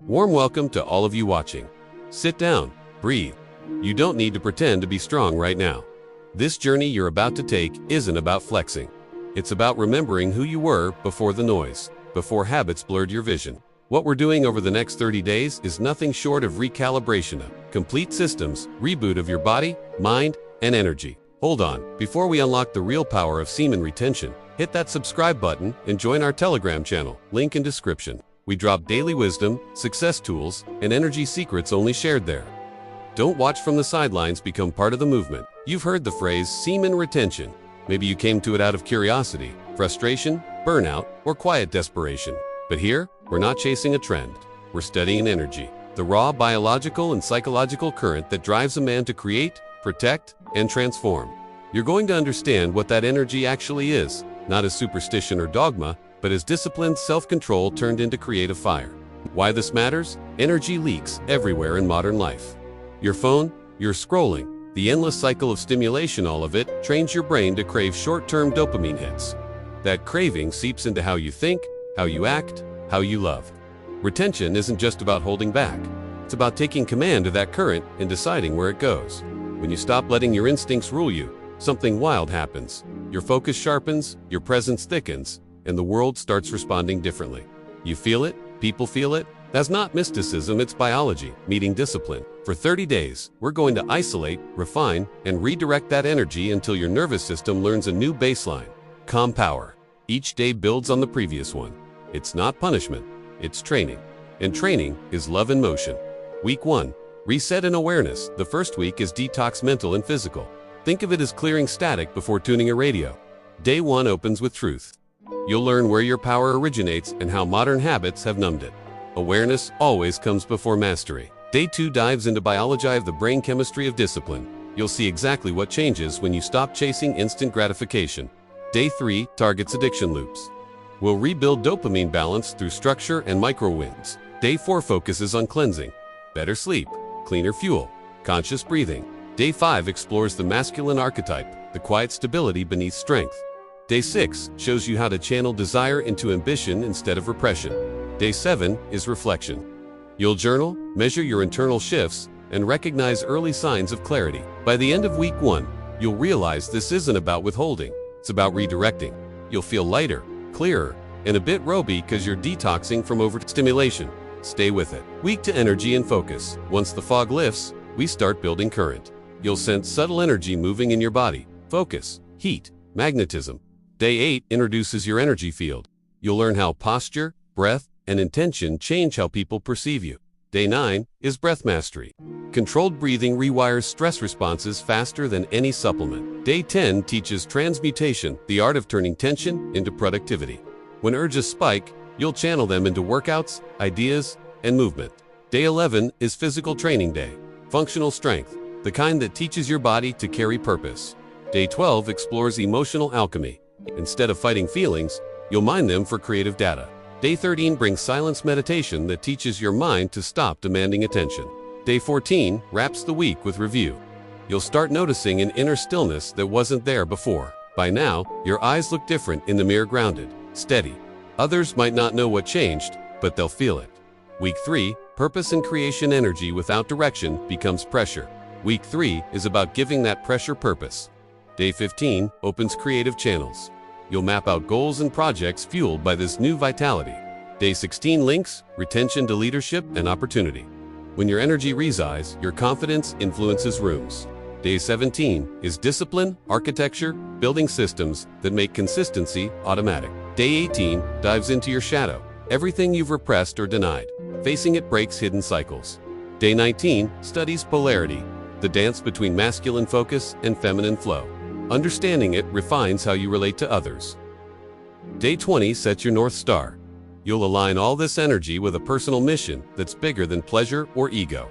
Warm welcome to all of you watching. Sit down, breathe. You don't need to pretend to be strong right now. This journey you're about to take isn't about flexing. It's about remembering who you were before the noise, before habits blurred your vision. What we're doing over the next 30 days is nothing short of recalibration, a complete systems reboot of your body, mind, and energy. Hold on, before we unlock the real power of semen retention, hit that subscribe button and join our Telegram channel, link in description. We drop daily wisdom, success tools, and energy secrets only shared there. Don't watch from the sidelines, become part of the movement. You've heard the phrase semen retention. Maybe you came to it out of curiosity, frustration, burnout, or quiet desperation. But here, we're not chasing a trend. We're studying energy, the raw biological and psychological current that drives a man to create, protect, and transform. You're going to understand what that energy actually is, not as superstition or dogma, but as disciplined self-control turned into creative fire. Why this matters? Energy leaks everywhere in modern life. Your phone, your scrolling, the endless cycle of stimulation, all of it trains your brain to crave short-term dopamine hits. That craving seeps into how you think, how you act, how you love. Retention isn't just about holding back. It's about taking command of that current and deciding where it goes. When you stop letting your instincts rule you, something wild happens. Your focus sharpens, your presence thickens, and the world starts responding differently. You feel it, people feel it. That's not mysticism, it's biology, meeting discipline. For 30 days, we're going to isolate, refine, and redirect that energy until your nervous system learns a new baseline. Calm power. Each day builds on the previous one. It's not punishment, it's training. And training is love in motion. Week 1. Reset and awareness. The first week is detox mental and physical. Think of it as clearing static before tuning a radio. Day 1 opens with truth. You'll learn where your power originates and how modern habits have numbed it. Awareness always comes before mastery. Day 2 dives into biology of the brain chemistry of discipline. You'll see exactly what changes when you stop chasing instant gratification. Day 3 targets addiction loops. We'll rebuild dopamine balance through structure and micro wins. Day 4 focuses on cleansing. Better sleep, cleaner fuel, conscious breathing. Day 5 explores the masculine archetype, the quiet stability beneath strength. Day 6 shows you how to channel desire into ambition instead of repression. Day 7 is reflection. You'll journal, measure your internal shifts, and recognize early signs of clarity. By the end of week 1, you'll realize this isn't about withholding, it's about redirecting. You'll feel lighter, clearer, and a bit ropey because you're detoxing from overstimulation. Stay with it. Week 2 energy and focus. Once the fog lifts, we start building current. You'll sense subtle energy moving in your body. Focus, heat, magnetism. Day 8 introduces your energy field. You'll learn how posture, breath, and intention change how people perceive you. Day 9 is breath mastery. Controlled breathing rewires stress responses faster than any supplement. Day 10 teaches transmutation, the art of turning tension into productivity. When urges spike, you'll channel them into workouts, ideas, and movement. Day 11 is physical training day. Functional strength, the kind that teaches your body to carry purpose. Day 12 explores emotional alchemy. Instead of fighting feelings, you'll mine them for creative data. Day 13 brings silence meditation that teaches your mind to stop demanding attention. Day 14 wraps the week with review. You'll start noticing an inner stillness that wasn't there before. By now, your eyes look different in the mirror, grounded, steady. Others might not know what changed, but they'll feel it. Week 3, purpose and creation. Energy without direction becomes pressure. Week 3 is about giving that pressure purpose. Day 15 opens creative channels. You'll map out goals and projects fueled by this new vitality. Day 16 links retention to leadership and opportunity. When your energy resides, your confidence influences rooms. Day 17 is discipline, architecture, building systems that make consistency automatic. Day 18 dives into your shadow, everything you've repressed or denied. Facing it breaks hidden cycles. Day 19 studies polarity, the dance between masculine focus and feminine flow. Understanding it refines how you relate to others. Day 20 sets your North Star. You'll align all this energy with a personal mission that's bigger than pleasure or ego.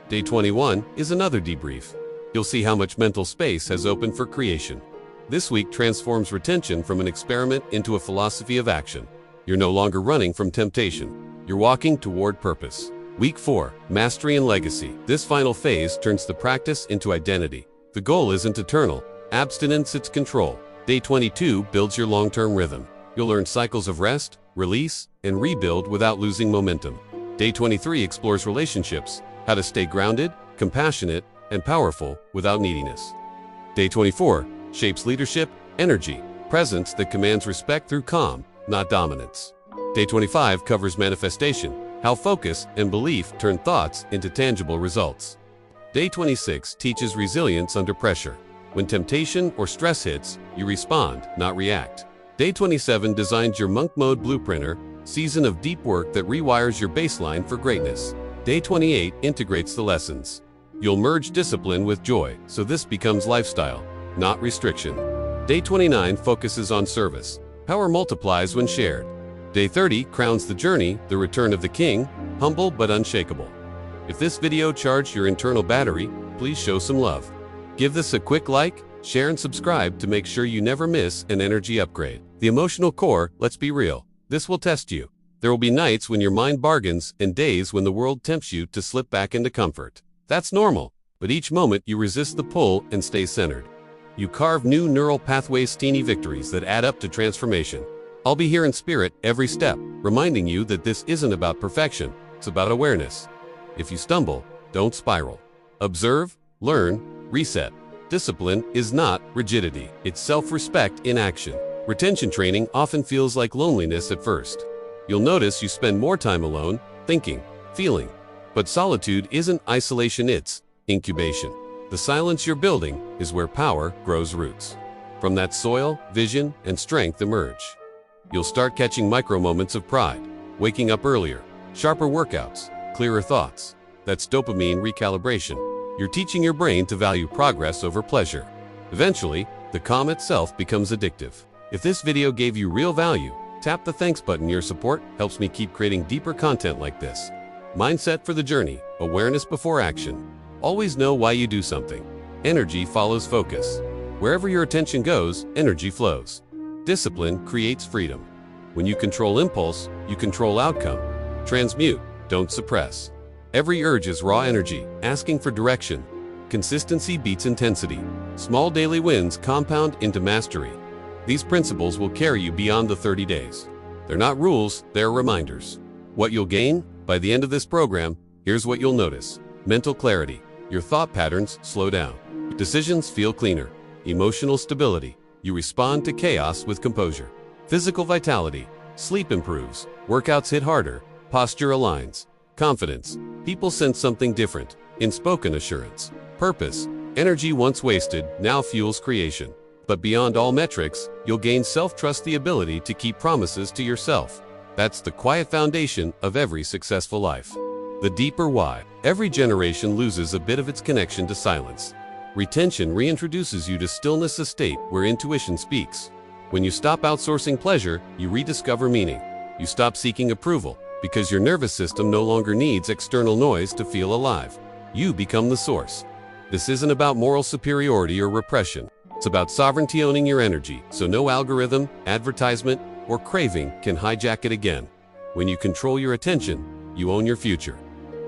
Day 21 is another debrief. You'll see how much mental space has opened for creation. This week transforms retention from an experiment into a philosophy of action. You're no longer running from temptation. You're walking toward purpose. Week 4, mastery and legacy. This final phase turns the practice into identity. The goal isn't eternal. Abstinence, it's control. Day 22 builds your long-term rhythm. You'll learn cycles of rest, release, and rebuild without losing momentum. Day 23 explores relationships, how to stay grounded, compassionate, and powerful without neediness. Day 24 shapes leadership, energy, presence that commands respect through calm, not dominance. Day 25 covers manifestation, how focus and belief turn thoughts into tangible results. Day 26 teaches resilience under pressure. When temptation or stress hits, you respond, not react. Day 27 designs your monk mode blueprinter, season of deep work that rewires your baseline for greatness. Day 28 integrates the lessons. You'll merge discipline with joy, so this becomes lifestyle, not restriction. Day 29 focuses on service. Power multiplies when shared. Day 30 crowns the journey, the return of the king, humble but unshakable. If this video charged your internal battery, please show some love. Give this a quick like, share and subscribe to make sure you never miss an energy upgrade. The emotional core, let's be real, this will test you. There will be nights when your mind bargains and days when the world tempts you to slip back into comfort. That's normal, but each moment you resist the pull and stay centered. You carve new neural pathways, teeny victories that add up to transformation. I'll be here in spirit every step, reminding you that this isn't about perfection, it's about awareness. If you stumble, don't spiral. Observe, learn, reset. Discipline is not rigidity, it's self-respect in action. Retention training often feels like loneliness at first. You'll notice you spend more time alone, thinking, feeling. But solitude isn't isolation, it's incubation. The silence you're building is where power grows roots. From that soil, vision, and strength emerge. You'll start catching micro moments of pride, waking up earlier, sharper workouts, clearer thoughts. That's dopamine recalibration. You're teaching your brain to value progress over pleasure. Eventually, the calm itself becomes addictive. If this video gave you real value, tap the thanks button. Your support helps me keep creating deeper content like this. Mindset for the journey, awareness before action. Always know why you do something. Energy follows focus. Wherever your attention goes, energy flows. Discipline creates freedom. When you control impulse, you control outcome. Transmute, don't suppress. Every urge is raw energy, asking for direction. Consistency beats intensity. Small daily wins compound into mastery. These principles will carry you beyond the 30 days. They're not rules, they're reminders. What you'll gain? By the end of this program, here's what you'll notice. Mental clarity. Your thought patterns slow down. Decisions feel cleaner. Emotional stability. You respond to chaos with composure. Physical vitality. Sleep improves. Workouts hit harder. Posture aligns. Confidence. People sense something different. Inspoken assurance. Purpose. Energy once wasted now fuels creation. But beyond all metrics, you'll gain self-trust, the ability to keep promises to yourself. That's the quiet foundation of every successful life. The deeper why. Every generation loses a bit of its connection to silence. Retention reintroduces you to stillness, a state where intuition speaks. When you stop outsourcing pleasure, you rediscover meaning. You stop seeking approval, because your nervous system no longer needs external noise to feel alive. You become the source. This isn't about moral superiority or repression. It's about sovereignty, owning your energy, so no algorithm, advertisement, or craving can hijack it again. When you control your attention, you own your future.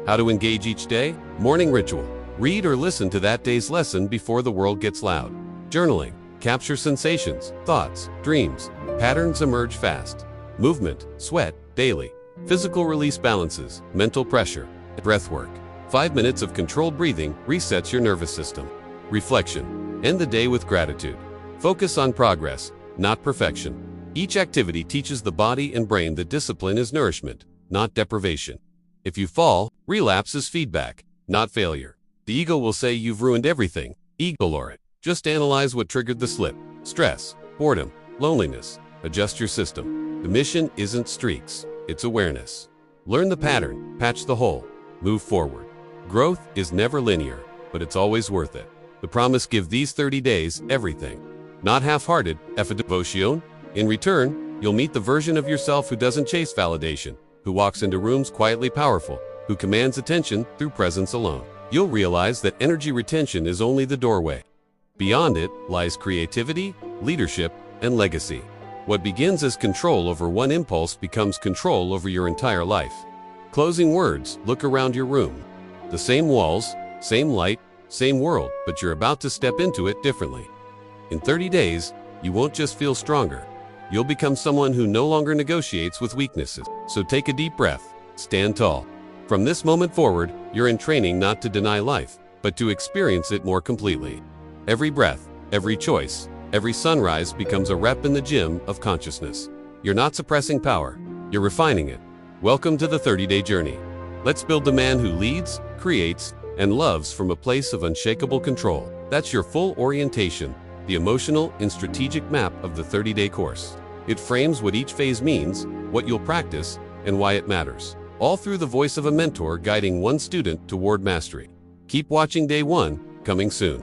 How to engage each day? Morning ritual. Read or listen to that day's lesson before the world gets loud. Journaling. Capture sensations, thoughts, dreams. Patterns emerge fast. Movement, sweat, daily. Physical release balances, mental pressure. Breath work. 5 minutes of controlled breathing resets your nervous system. Reflection. End the day with gratitude. Focus on progress, not perfection. Each activity teaches the body and brain that discipline is nourishment, not deprivation. If you fall, relapse is feedback, not failure. The ego will say you've ruined everything. Ignore it. Just analyze what triggered the slip. Stress, boredom, loneliness. Adjust your system. The mission isn't streaks, it's awareness. Learn the pattern, patch the hole, move forward. Growth is never linear, but it's always worth it. The promise: give these 30 days everything. Not half-hearted, effort devotion. In return, you'll meet the version of yourself who doesn't chase validation, who walks into rooms quietly powerful, who commands attention through presence alone. You'll realize that energy retention is only the doorway. Beyond it lies creativity, leadership, and legacy. What begins as control over one impulse becomes control over your entire life. Closing words: look around your room. The same walls, same light, same world, but you're about to step into it differently. In 30 days, you won't just feel stronger. You'll become someone who no longer negotiates with weaknesses. So take a deep breath, stand tall, From this moment forward, you're in training not to deny life, but to experience it more completely. Every breath, every choice, every sunrise becomes a rep in the gym of consciousness. You're not suppressing power, you're refining it. Welcome to the 30-day journey. Let's build the man who leads, creates, and loves from a place of unshakable control. That's your full orientation, the emotional and strategic map of the 30-day course. It frames what each phase means, what you'll practice, and why it matters. All through the voice of a mentor guiding one student toward mastery. Keep watching day 1, coming soon.